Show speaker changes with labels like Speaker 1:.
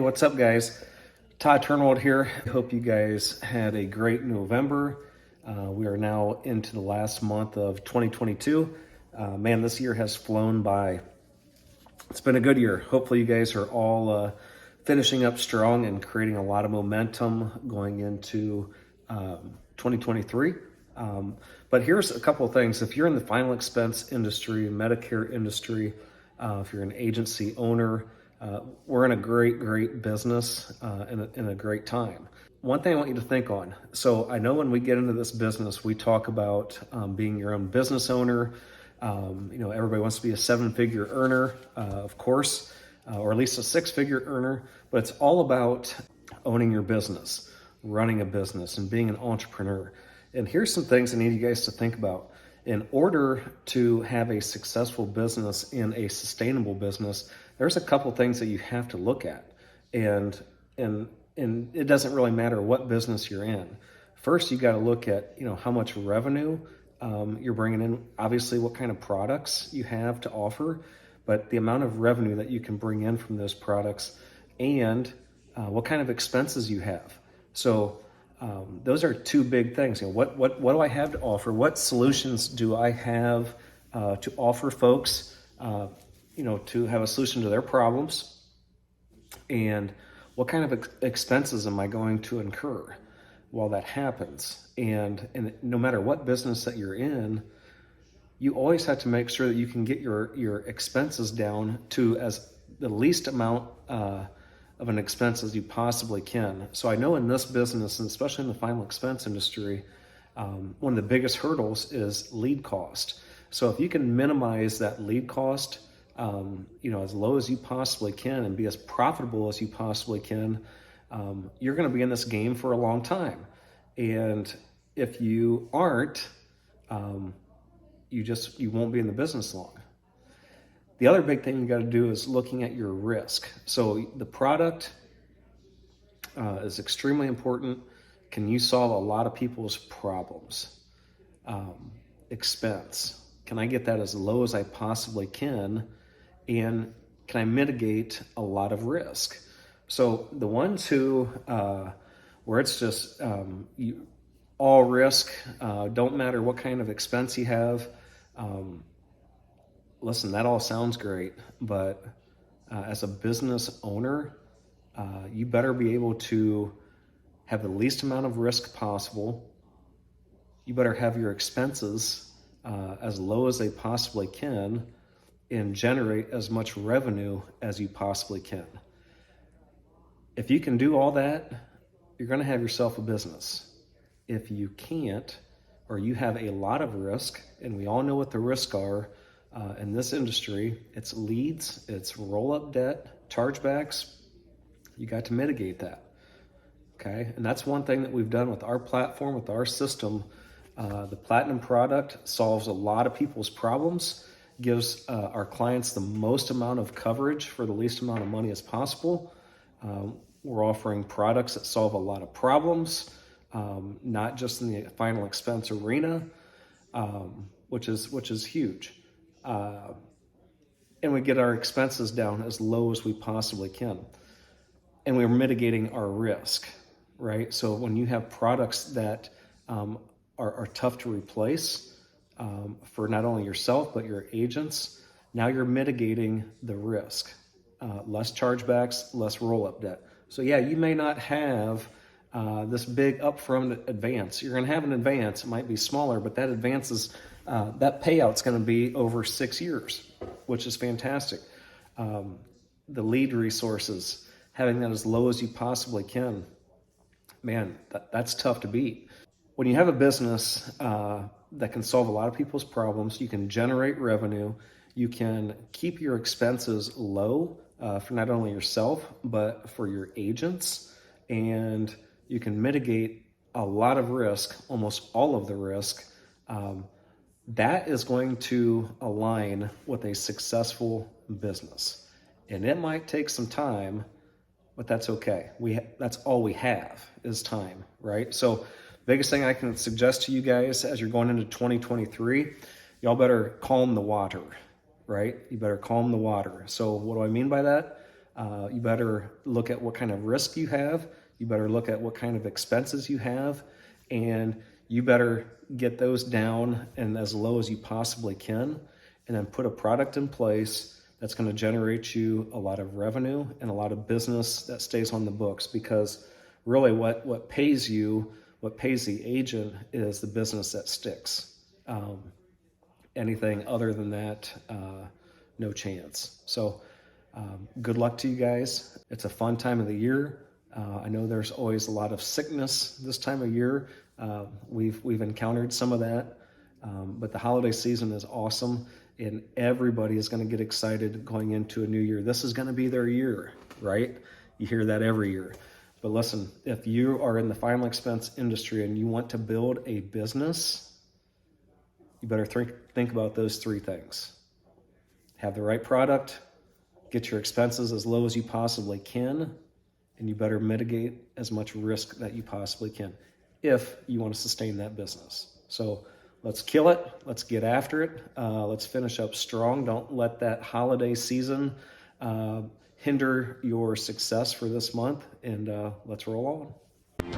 Speaker 1: what's up, guys? Todd Turnwald here. I hope you guys had a great November. We are now into the last month of 2022. Man, this year has flown by. It's been a good year. Hopefully, you guys are all finishing up strong and creating a lot of momentum going into 2023. But here's a couple of things. If you're in the final expense industry, Medicare industry, if you're an agency owner, we're in a great business in a great time. One thing I want you to think on. So I know when we get into this business, we talk about being your own business owner. Everybody wants to be a 7-figure earner, of course, or at least a 6-figure earner. But it's all about owning your business, running a business, and being an entrepreneur. And here's some things I need you guys to think about. In order to have a successful business in a sustainable business, there's a couple things that you have to look at. And it doesn't really matter what business you're in. First, you got to look at, how much revenue you're bringing in, obviously what kind of products you have to offer, but the amount of revenue that you can bring in from those products and what kind of expenses you have. So those are two big things. What do I have to offer? What solutions do I have to offer folks, to have a solution to their problems? And what kind of expenses am I going to incur while that happens? And no matter what business that you're in, you always have to make sure that you can get your expenses down to as the least amount of an expense as you possibly can. So I know in this business, and especially in the final expense industry, one of the biggest hurdles is lead cost. So if you can minimize that lead cost, as low as you possibly can and be as profitable as you possibly can, you're going to be in this game for a long time. And if you aren't, you won't be in the business long. The other big thing you got to do is looking at your risk. So the product is extremely important. Can you solve a lot of people's problems? Expense. Can I get that as low as I possibly can? And can I mitigate a lot of risk? So the ones who, where it's just all risk, don't matter what kind of expense you have, listen, that all sounds great, but as a business owner, you better be able to have the least amount of risk possible. You better have your expenses as low as they possibly can and generate as much revenue as you possibly can. If you can do all that, you're going to have yourself a business. If you can't, or you have a lot of risk, and we all know what the risks are, in this industry, it's leads, it's roll-up debt, chargebacks. You got to mitigate that, okay? And that's one thing that we've done with our platform, with our system. The Platinum product solves a lot of people's problems, gives our clients the most amount of coverage for the least amount of money as possible. We're offering products that solve a lot of problems, not just in the final expense arena, which is huge. And we get our expenses down as low as we possibly can. And we're mitigating our risk, right? So when you have products that are tough to replace for not only yourself, but your agents, now you're mitigating the risk. Less chargebacks, less roll-up debt. So yeah, you may not have this big upfront advance. You're going to have an advance. It might be smaller, but that advance is that payout's going to be over 6 years, which is fantastic. The lead resources, having that as low as you possibly can, man, that's tough to beat. When you have a business that can solve a lot of people's problems, you can generate revenue, you can keep your expenses low for not only yourself, but for your agents, and you can mitigate a lot of risk, almost all of the risk. That is going to align with a successful business. And it might take some time, but that's okay. That's all we have is time, right? So biggest thing I can suggest to you guys as you're going into 2023, y'all better calm the water, right? You better calm the water. So what do I mean by that? You better look at what kind of risk you have. You better look at what kind of expenses you have, and you better get those down and as low as you possibly can, and then put a product in place that's going to generate you a lot of revenue and a lot of business that stays on the books. Because really what pays you, what pays the agent, is the business that sticks. Anything other than that, no chance. So good luck to you guys. It's a fun time of the year. I know there's always a lot of sickness this time of year. We've encountered some of that, but the holiday season is awesome, and everybody is going to get excited going into a new year. This is going to be their year, right? You hear that every year. But listen, if you are in the final expense industry and you want to build a business, you better think about those three things. Have the right product, get your expenses as low as you possibly can, and you better mitigate as much risk that you possibly can if you want to sustain that business. So let's kill it. Let's get after it. Let's finish up strong. Don't let that holiday season hinder your success for this month, and let's roll on.